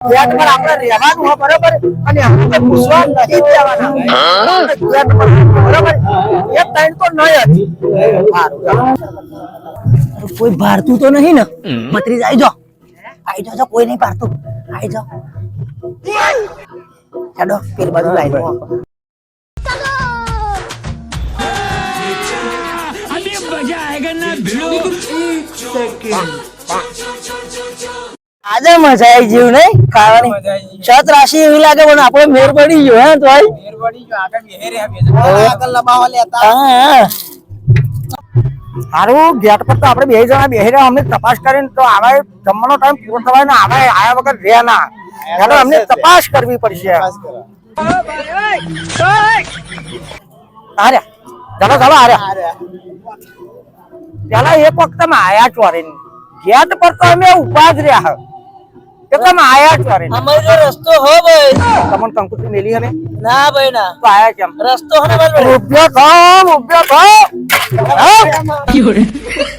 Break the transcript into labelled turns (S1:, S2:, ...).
S1: gate પર આપણે રહેવાનું હોય બરોબર અને આપણે પૂછવા નહીં જવાના ગેટ પર બરોબર એક ટાઈમ તો નહીં જ કોઈ ભારતું તો નહીં ને મતરી આવી જાઓ કોઈ નહીં ભારતું આવી જાઓ ચાલો પેલી બાજુ આવી જાઓ અભી મજા આયેગા ના ભીડો આજે મજા આવી જેવું નહીં ખાવાની છત રાશિ એવી લાગે પણ આપણે મેર પડી ગયો હે તો મેર પડી ગયો આગળ મેરે આગળ લબાવા લેતા હા હારું ગેટ પર તો આપણે બે જણા બેહી રહ્યા અમને તપાસ કરીને તો આવા જમવાનો ટાઈમ પૂરો થવાય ને આયા વગર રહ્યા ના એટલે અમને તપાસ કરવી પડશે આર્યા ચાલો આર્યા પેલા એક વખત અમે આયા ચોરી ગેટ પર તો અમે ઉભા જ રહ્યા તમે આયા છો રે અમારો જો રસ્તો હો ભાઈ તમને કંકુતરી મેલી હને ના ભાઈ ના તો આયા કેમ રસ્તો હને ભાઈ ઉભ્યો થો હા